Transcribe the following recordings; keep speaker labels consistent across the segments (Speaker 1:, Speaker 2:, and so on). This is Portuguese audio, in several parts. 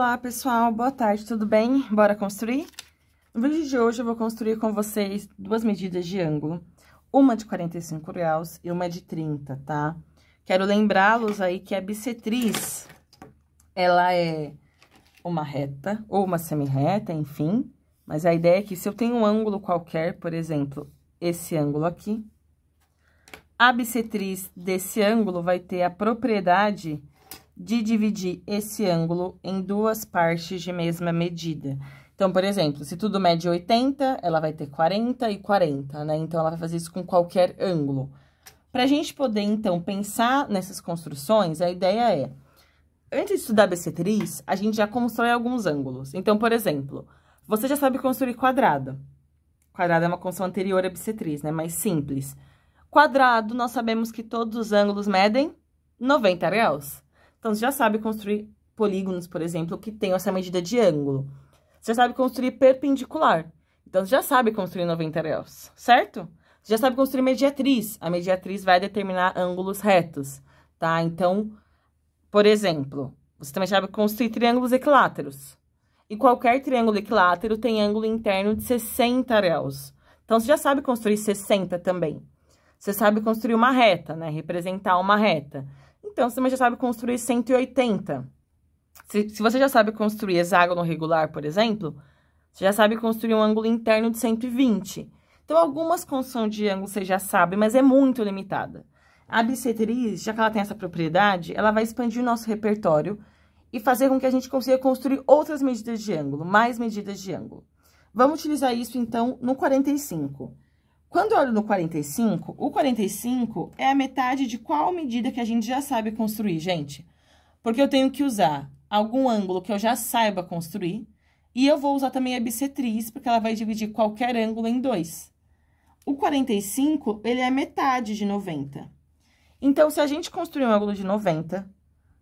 Speaker 1: Olá, pessoal, boa tarde, tudo bem? Bora construir? No vídeo de hoje eu vou construir com vocês duas medidas de ângulo, uma de 45 graus e uma de 30, tá? Quero lembrá-los aí que a bissetriz, ela é uma reta ou uma semi-reta, enfim, mas a ideia é que se eu tenho um ângulo qualquer, por exemplo, esse ângulo aqui, a bissetriz desse ângulo vai ter a propriedade de dividir esse ângulo em duas partes de mesma medida. Então, por exemplo, se tudo mede 80, ela vai ter 40 e 40, né? Então, ela vai fazer isso com qualquer ângulo. Pra gente poder, então, pensar nessas construções, a ideia é, antes de estudar bissetriz, a gente já constrói alguns ângulos. Então, por exemplo, você já sabe construir quadrado. Quadrado é uma construção anterior à bissetriz, né? Mais simples. Quadrado, nós sabemos que todos os ângulos medem 90 graus. Então, você já sabe construir polígonos, por exemplo, que tenham essa medida de ângulo. Você já sabe construir perpendicular. Então, você já sabe construir 90 graus, certo? Você já sabe construir mediatriz. A mediatriz vai determinar ângulos retos, tá? Então, por exemplo, você também sabe construir triângulos equiláteros. E qualquer triângulo equilátero tem ângulo interno de 60 graus. Então, você já sabe construir 60 também. Você sabe construir uma reta, né? Representar uma reta. Então, você também já sabe construir 180. Se você já sabe construir hexágono regular, por exemplo, você já sabe construir um ângulo interno de 120. Então, algumas construções de ângulo você já sabe, mas é muito limitada. A bissetriz, já que ela tem essa propriedade, ela vai expandir o nosso repertório e fazer com que a gente consiga construir outras medidas de ângulo, mais medidas de ângulo. Vamos utilizar isso, então, no 45. Quando eu olho no 45, o 45 é a metade de qual medida que a gente já sabe construir, gente? Porque eu tenho que usar algum ângulo que eu já saiba construir, e eu vou usar também a bissetriz, porque ela vai dividir qualquer ângulo em dois. O 45, ele é metade de 90. Então, se a gente construir um ângulo de 90,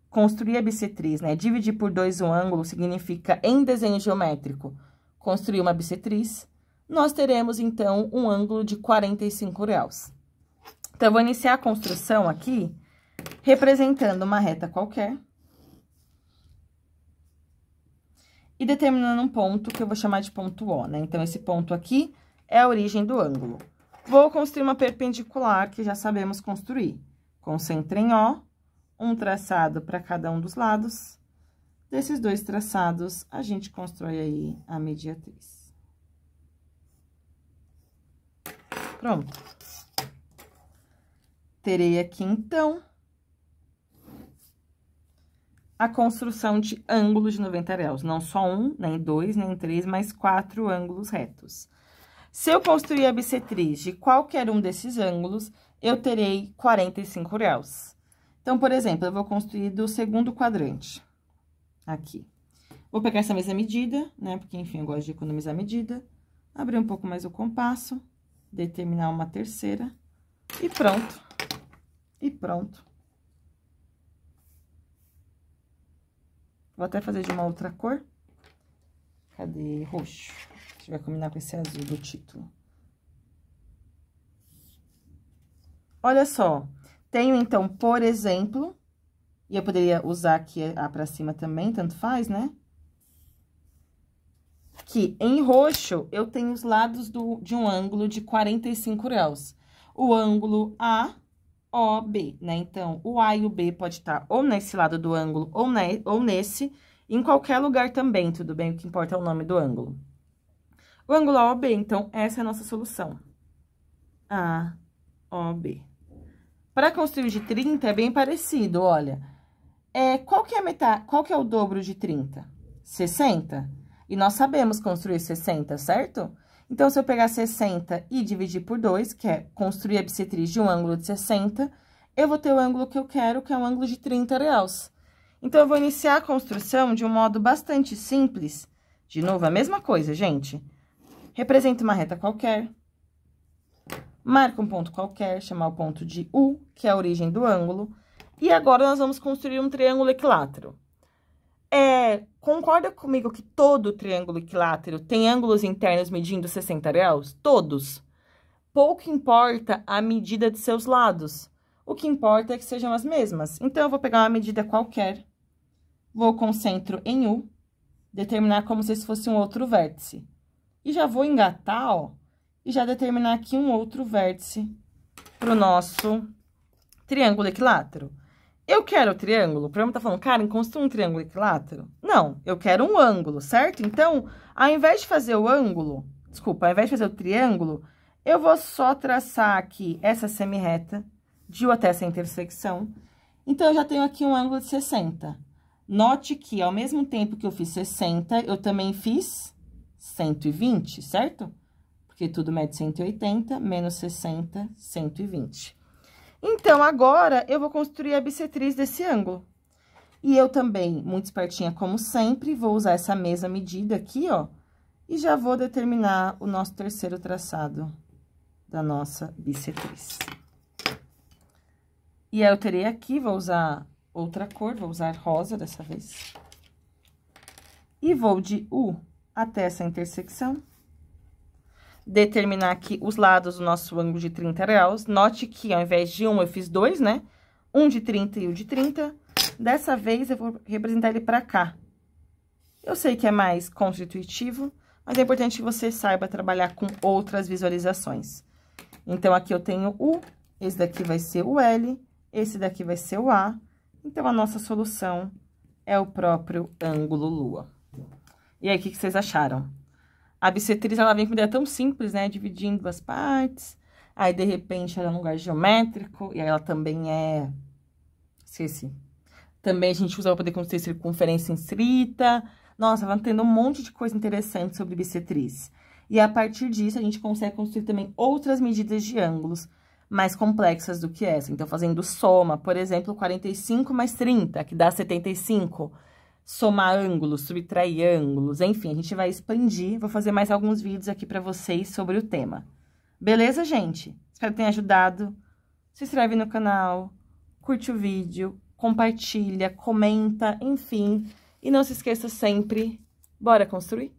Speaker 1: construir a bissetriz, né? Dividir por 2 um ângulo significa, em desenho geométrico, construir uma bissetriz. Nós teremos, então, um ângulo de 45 graus. Então, eu vou iniciar a construção aqui, representando uma reta qualquer. E determinando um ponto que eu vou chamar de ponto O, né? Então, esse ponto aqui é a origem do ângulo. Vou construir uma perpendicular, que já sabemos construir. Concentra em O, um traçado para cada um dos lados. Desses dois traçados, a gente constrói aí a mediatriz. Pronto. Terei aqui, então, a construção de ângulos de 90 graus. Não só um, nem dois, nem três, mas 4 ângulos retos. Se eu construir a bissetriz de qualquer um desses ângulos, eu terei 45 graus. Então, por exemplo, eu vou construir do segundo quadrante. Aqui. Vou pegar essa mesma medida, né? Porque, enfim, eu gosto de economizar medida. Abrir um pouco mais o compasso. Determinar uma terceira, e pronto, e pronto. Vou até fazer de uma outra cor. Cadê? Roxo. A gente vai combinar com esse azul do título. Olha só, tenho então, por exemplo, e eu poderia usar aqui a pra cima também, tanto faz, né? Que em roxo, eu tenho os lados de um ângulo de 45 graus. O ângulo AOB, né? Então, o A e o B pode estar ou nesse lado do ângulo ou nesse, em qualquer lugar também, tudo bem? O que importa é o nome do ângulo. O ângulo AOB, então, essa é a nossa solução. AOB. Para construir de 30, é bem parecido, olha. Qual que é a metade, qual que é o dobro de 30? 60? E nós sabemos construir 60, certo? Então, se eu pegar 60 e dividir por 2, que é construir a bissetriz de um ângulo de 60, eu vou ter o ângulo que eu quero, que é um ângulo de 30 graus. Então, eu vou iniciar a construção de um modo bastante simples. De novo, a mesma coisa, gente. Representa uma reta qualquer. Marca um ponto qualquer, chamar o ponto de U, que é a origem do ângulo. E agora, nós vamos construir um triângulo equilátero. Concorda comigo que todo triângulo equilátero tem ângulos internos medindo 60 graus? Todos. Pouco importa a medida de seus lados. O que importa é que sejam as mesmas. Então, eu vou pegar uma medida qualquer, vou concentro em U, determinar como se esse fosse um outro vértice. E já vou engatar, ó, e já determinar aqui um outro vértice pro nosso triângulo equilátero. Eu quero o triângulo? O programa tá falando, Karen, construa um triângulo equilátero? Não, eu quero um ângulo, certo? Então, ao invés de fazer o ângulo, desculpa, ao invés de fazer o triângulo, eu vou só traçar aqui essa semi-reta, de U até essa intersecção. Então, eu já tenho aqui um ângulo de 60. Note que, ao mesmo tempo que eu fiz 60, eu também fiz 120, certo? Porque tudo mede 180, menos 60, 120. Então, agora, eu vou construir a bissetriz desse ângulo. E eu também, muito espertinha como sempre, vou usar essa mesma medida aqui, ó. E já vou determinar o nosso terceiro traçado da nossa bissetriz. E aí, eu terei aqui, vou usar outra cor, vou usar rosa dessa vez. E vou de U até essa intersecção. Determinar aqui os lados do nosso ângulo de 30 graus. Note que ao invés de um, eu fiz dois, né? Um de 30 e um de 30. Dessa vez, eu vou representar ele pra cá. Eu sei que é mais contra-intuitivo, mas é importante que você saiba trabalhar com outras visualizações. Então, aqui eu tenho U, esse daqui vai ser o L, esse daqui vai ser o A. Então, a nossa solução é o próprio ângulo Lua. E aí, o que vocês acharam? A bissetriz, ela vem com uma ideia tão simples, né? Dividir em duas partes. Aí, de repente, ela é um lugar geométrico. E aí, ela também é... Esqueci. Também a gente usa para poder construir circunferência inscrita. Nossa, vai tendo um monte de coisa interessante sobre bissetriz. E a partir disso, a gente consegue construir também outras medidas de ângulos mais complexas do que essa. Então, fazendo soma, por exemplo, 45 mais 30, que dá 75. Somar ângulos, subtrair ângulos, enfim, a gente vai expandir. Vou fazer mais alguns vídeos aqui pra vocês sobre o tema. Beleza, gente? Espero que tenha ajudado. Se inscreve no canal, curte o vídeo, compartilha, comenta, enfim. E não se esqueça sempre, bora construir?